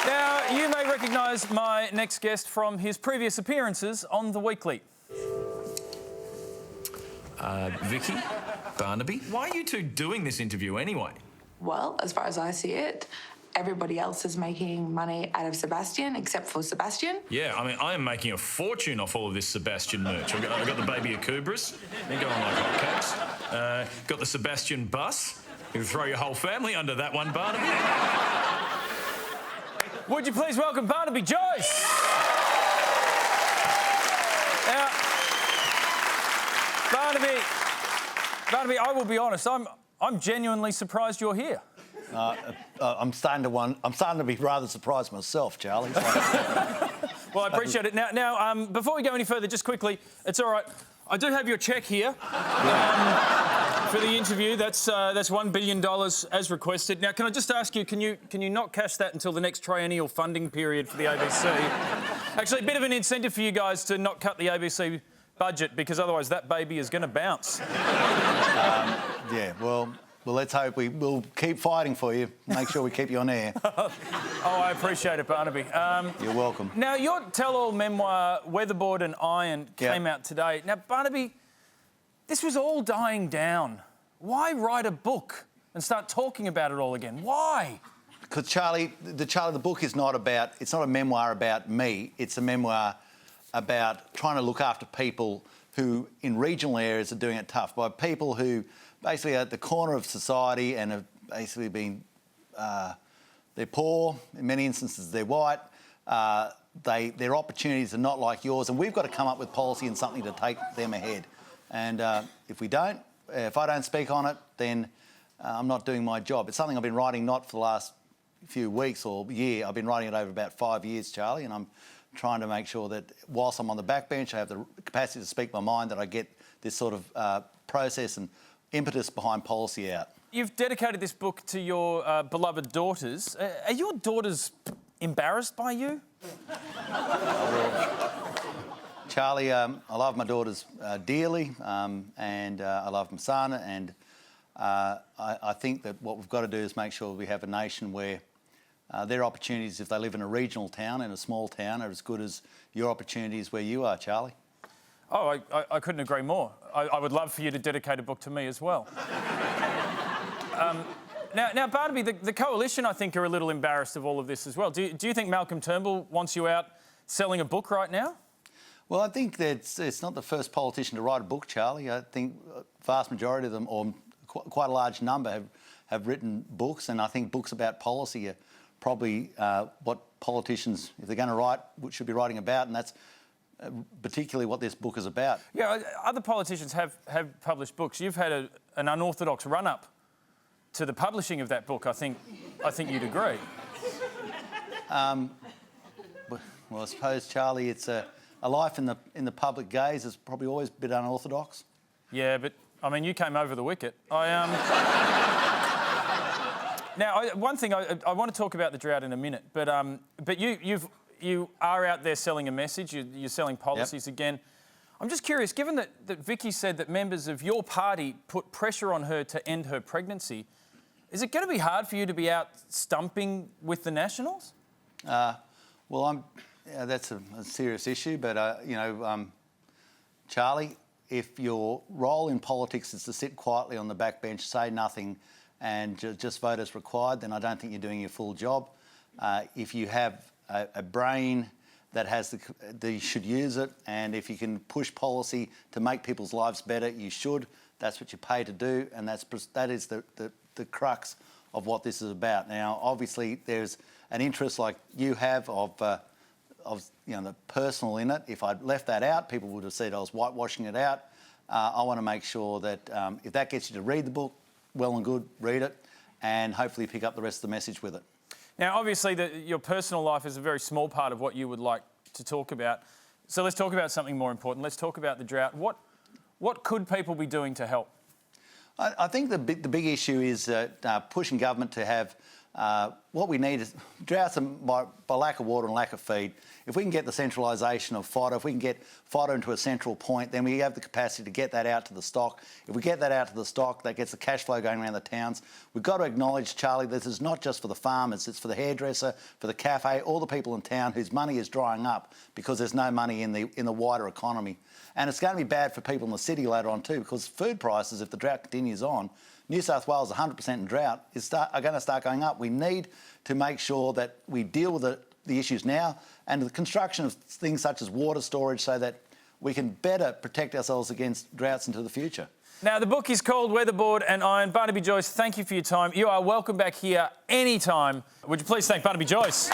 Now, you may recognise my next guest from his previous appearances on The Weekly. Vicky, Barnaby, why are you two doing this interview anyway? Well, as far as I see it, everybody else is making money out of Sebastian except for Sebastian. Yeah, I mean, I am making a fortune off all of this Sebastian merch. I've got the baby Akubras, they're going like hotcakes. Got the Sebastian bus. You can throw your whole family under that one, Barnaby. Would you please welcome Barnaby Joyce? Now, Barnaby, I will be honest, I'm genuinely surprised you're here. I'm starting to be rather surprised myself, Charlie. Well, I appreciate it. Now, before we go any further, just quickly, it's all right. I do have your cheque here for the interview. That's $1 billion as requested. Now, can I just ask you, can you not cash that until the next triennial funding period for the ABC? Actually, a bit of an incentive for you guys to not cut the ABC budget, because otherwise that baby is going to bounce. Yeah, well, let's hope we'll keep fighting for you. Make sure we keep you on air. Oh, I appreciate it, Barnaby. You're welcome. Now, your tell-all memoir, Weatherboard and Iron, came out today. Now, Barnaby, this was all dying down. Why write a book and start talking about it all again? Why? Because, Charlie, the book is not about... It's not a memoir about me. It's a memoir about trying to look after people who, in regional areas, are doing it tough, by people who basically are at the corner of society and have basically been... they're poor, in many instances they're white, their opportunities are not like yours, and we've got to come up with policy and something to take them ahead. And if I don't speak on it, then I'm not doing my job. It's something I've been writing not for the last few weeks or year. I've been writing it over about 5 years, Charlie, and I'm trying to make sure that whilst I'm on the backbench, I have the capacity to speak my mind, that I get this sort of process and impetus behind policy out. You've dedicated this book to your beloved daughters. Are your daughters embarrassed by you? Charlie, I love my daughters dearly, and I love my son, and I think that what we've got to do is make sure we have a nation where their opportunities, if they live in a regional town, in a small town, are as good as your opportunities where you are, Charlie. Oh, I couldn't agree more. I would love for you to dedicate a book to me as well. Now, Barnaby, the Coalition, I think, are a little embarrassed of all of this as well. Do you think Malcolm Turnbull wants you out selling a book right now? Well, I think that it's not the first politician to write a book, Charlie. I think the vast majority of them, or quite a large number, have written books, and I think books about policy are probably what politicians, if they're going to write, should be writing about, and that's particularly what this book is about. Yeah, other politicians have published books. You've had an unorthodox run-up to the publishing of that book. I think you'd agree. Well, I suppose, Charlie, it's a life in the public gaze is probably always a bit unorthodox. Yeah, but I mean, you came over the wicket. Now, one thing I want to talk about the drought in a minute, but you are out there selling a message. You're selling policies again. I'm just curious, given that Vicky said that members of your party put pressure on her to end her pregnancy, is it going to be hard for you to be out stumping with the Nationals? Well, that's a serious issue, but, Charlie, if your role in politics is to sit quietly on the backbench, say nothing and just vote as required, then I don't think you're doing your full job. If you have a brain that has you should use it, and if you can push policy to make people's lives better, you should. That's what you're paid to do, and that is the crux of what this is about. Now, obviously, there's an interest like you have of the personal in it. If I'd left that out, people would have said I was whitewashing it out. I want to make sure that if that gets you to read the book, well and good, read it, and hopefully pick up the rest of the message with it. Now, obviously, your personal life is a very small part of what you would like to talk about. So let's talk about something more important. Let's talk about the drought. What could people be doing to help? I think the big issue is pushing government to have What we need is droughts by lack of water and lack of feed. If we can get the centralisation of fodder, if we can get fodder into a central point, then we have the capacity to get that out to the stock. If we get that out to the stock, that gets the cash flow going around the towns. We've got to acknowledge, Charlie, this is not just for the farmers, it's for the hairdresser, for the cafe, all the people in town whose money is drying up because there's no money in the wider economy. And it's going to be bad for people in the city later on too, because food prices, if the drought continues on, New South Wales 100% in drought are going to start going up. We need to make sure that we deal with the issues now and the construction of things such as water storage so that we can better protect ourselves against droughts into the future. Now, the book is called Weatherboard and Iron. Barnaby Joyce, thank you for your time. You are welcome back here anytime. Would you please thank Barnaby Joyce?